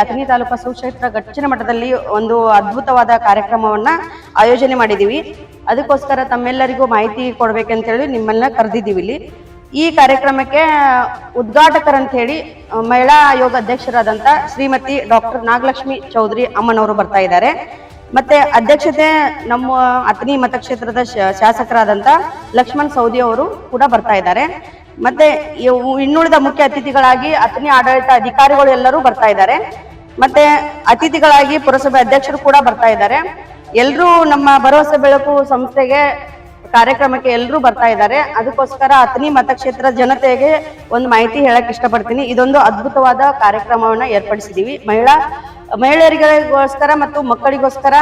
ಅಥಣಿ ತಾಲೂಕು ಸುಕ್ಷೇತ್ರ ಗಚ್ಚಿನ ಮಠದಲ್ಲಿ ಒಂದು ಅದ್ಭುತವಾದ ಕಾರ್ಯಕ್ರಮವನ್ನ ಆಯೋಜನೆ ಮಾಡಿದೀವಿ. ಅದಕ್ಕೋಸ್ಕರ ತಮ್ಮೆಲ್ಲರಿಗೂ ಮಾಹಿತಿ ಕೊಡ್ಬೇಕಂತ ಹೇಳಿ ನಿಮ್ಮನ್ನ ಕರೆದಿದ್ದೀವಿ. ಇಲ್ಲಿ ಈ ಕಾರ್ಯಕ್ರಮಕ್ಕೆ ಉದ್ಘಾಟಕರಂತ ಹೇಳಿ ಮಹಿಳಾ ಆಯೋಗ ಅಧ್ಯಕ್ಷರಾದಂತ ಶ್ರೀಮತಿ ಡಾಕ್ಟರ್ ನಾಗಲಕ್ಷ್ಮಿ ಚೌಧರಿ ಅಮ್ಮನವರು ಬರ್ತಾ ಇದ್ದಾರೆ. ಮತ್ತೆ ಅಧ್ಯಕ್ಷತೆ ನಮ್ಮ ಅಥಣಿ ಮತಕ್ಷೇತ್ರದ ಶಾಸಕರಾದಂತ ಲಕ್ಷ್ಮಣ್ ಸೌದಿ ಅವರು ಕೂಡ ಬರ್ತಾ ಇದ್ದಾರೆ. ಮತ್ತೆ ಇನ್ನುಳಿದ ಮುಖ್ಯ ಅತಿಥಿಗಳಾಗಿ ಅಥಣಿ ಆಡಳಿತ ಅಧಿಕಾರಿಗಳು ಎಲ್ಲರೂ ಬರ್ತಾ ಇದ್ದಾರೆ. ಮತ್ತೆ ಅತಿಥಿಗಳಾಗಿ ಪುರಸಭೆ ಅಧ್ಯಕ್ಷರು ಕೂಡ ಬರ್ತಾ ಇದ್ದಾರೆ. ಎಲ್ಲರೂ ನಮ್ಮ ಭರವಸೆ ಬೆಳಕು ಸಂಸ್ಥೆಗೆ ಕಾರ್ಯಕ್ರಮಕ್ಕೆ ಎಲ್ಲರೂ ಬರ್ತಾ ಇದ್ದಾರೆ. ಅದಕ್ಕೋಸ್ಕರ ಅಥಣಿ ಮತಕ್ಷೇತ್ರ ಜನತೆಗೆ ಒಂದು ಮಾಹಿತಿ ಹೇಳಕ್ ಇಷ್ಟಪಡ್ತೀನಿ. ಇದೊಂದು ಅದ್ಭುತವಾದ ಕಾರ್ಯಕ್ರಮವನ್ನ ಏರ್ಪಡಿಸಿದೀವಿ. ಮಹಿಳೆಯರಿಗೋಸ್ಕರ ಮತ್ತು ಮಕ್ಕಳಿಗೋಸ್ಕರ,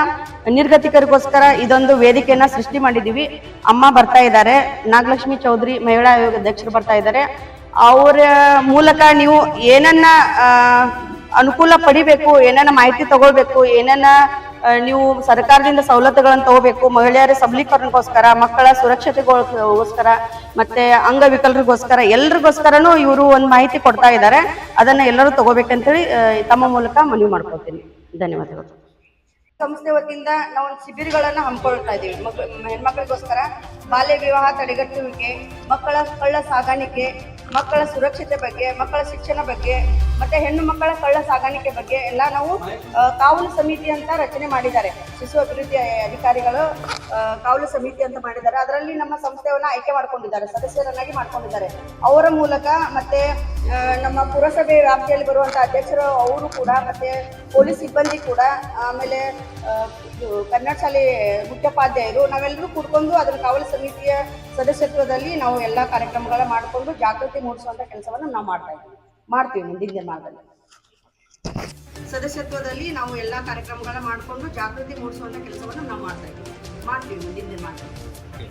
ನಿರ್ಗತಿಕರಿಗೋಸ್ಕರ ಇದೊಂದು ವೇದಿಕೆಯನ್ನ ಸೃಷ್ಟಿ ಮಾಡಿದೀವಿ. ಅಮ್ಮ ಬರ್ತಾ ಇದ್ದಾರೆ, ನಾಗಲಕ್ಷ್ಮಿ ಚೌಧರಿ ಮಹಿಳಾ ಆಯೋಗ ಅಧ್ಯಕ್ಷರು ಬರ್ತಾ ಇದ್ದಾರೆ. ಅವರ ಮೂಲಕ ನೀವು ಏನನ್ನ ಅನುಕೂಲ ಪಡಿಬೇಕು, ಏನನ್ನ ಮಾಹಿತಿ ತಗೊಳ್ಬೇಕು, ಏನನ್ನ ನೀವು ಸರ್ಕಾರದಿಂದ ಸವಲತ್ತುಗಳನ್ನು ತಗೋಬೇಕು, ಮಹಿಳೆಯರ ಸಬಲೀಕರಣಕ್ಕೋಸ್ಕರ, ಮಕ್ಕಳ ಸುರಕ್ಷತೆಗೋಸ್ಕರ, ಮತ್ತೆ ಅಂಗವಿಕಲರಿಗೋಸ್ಕರ ಎಲ್ರಿಗೋಸ್ಕರನೂ ಇವರು ಒಂದು ಮಾಹಿತಿ ಕೊಡ್ತಾ ಇದ್ದಾರೆ. ಅದನ್ನ ಎಲ್ಲರೂ ತಗೋಬೇಕಂತೇಳಿ ತಮ್ಮ ಮೂಲಕ ಮನವಿ ಮಾಡ್ಕೊಳ್ತೀನಿ. ಧನ್ಯವಾದಗಳು. ಸಂಸ್ಥೆ ವತಿಯಿಂದ ನಾವು ಶಿಬಿರಗಳನ್ನ ಹಮ್ಮಿಕೊಳ್ತಾ ಇದ್ದೀವಿ. ಹೆಣ್ಮಕ್ಳಿಗೋಸ್ಕರ ಬಾಲ್ಯ ವಿವಾಹ ತಡೆಗಟ್ಟುವಿಕೆ, ಮಕ್ಕಳ ಕಳ್ಳ ಸಾಗಾಣಿಕೆ, ಮಕ್ಕಳ ಸುರಕ್ಷತೆ ಬಗ್ಗೆ, ಮಕ್ಕಳ ಶಿಕ್ಷಣ ಬಗ್ಗೆ, ಮತ್ತೆ ಹೆಣ್ಣು ಮಕ್ಕಳ ಕಳ್ಳ ಸಾಗಾಣಿಕೆ ಬಗ್ಗೆ ಎಲ್ಲ ನಾವು ಕಾವಲು ಸಮಿತಿ ಅಂತ ರಚನೆ ಮಾಡಿದ್ದಾರೆ. ಶಿಶು ಅಭಿವೃದ್ಧಿ ಅಧಿಕಾರಿಗಳು ಕಾವಲು ಸಮಿತಿ ಅಂತ ಮಾಡಿದ್ದಾರೆ. ಅದರಲ್ಲಿ ನಮ್ಮ ಸಂಸ್ಥೆಯನ್ನ ಆಯ್ಕೆ ಮಾಡ್ಕೊಂಡಿದ್ದಾರೆ, ಸದಸ್ಯರನ್ನಾಗಿ ಮಾಡ್ಕೊಂಡಿದ್ದಾರೆ. ಅವರ ಮೂಲಕ ಮತ್ತೆ ನಮ್ಮ ಪುರಸಭೆ ವ್ಯಾಪ್ತಿಯಲ್ಲಿ ಬರುವಂತಹ ಅಧ್ಯಕ್ಷರು ಅವರು ಕೂಡ, ಮತ್ತೆ ಪೊಲೀಸ್ ಸಿಬ್ಬಂದಿ ಕೂಡ, ಆಮೇಲೆ ಕನ್ನಡ ಶಾಲೆ ಮುಖ್ಯೋಪಾಧ್ಯಾಯರು, ನಾವೆಲ್ಲರೂ ಕೂಡ್ಕೊಂಡು ಅದರ ಕಾವಲು ಸಮಿತಿಯ ಸದಸ್ಯತ್ವದಲ್ಲಿ ನಾವು ಎಲ್ಲಾ ಕಾರ್ಯಕ್ರಮಗಳ ಮಾಡಿಕೊಂಡು ಜಾಗೃತಿ ಮೂಡಿಸುವಂತ ಕೆಲಸವನ್ನು ನಾವು ಮಾಡ್ತೀವಿ. ಮುಂದಿನ ದಿನಗಳಲ್ಲಿ ಸದಸ್ಯತ್ವದಲ್ಲಿ ನಾವು ಎಲ್ಲಾ ಕಾರ್ಯಕ್ರಮಗಳ ಮಾಡಿಕೊಂಡು ಜಾಗೃತಿ ಮೂಡಿಸುವಂತ ಕೆಲಸವನ್ನು ನಾವು ಮಾಡ್ತೀವಿ ಮುಂದಿನ ದಿನಗಳಲ್ಲಿ.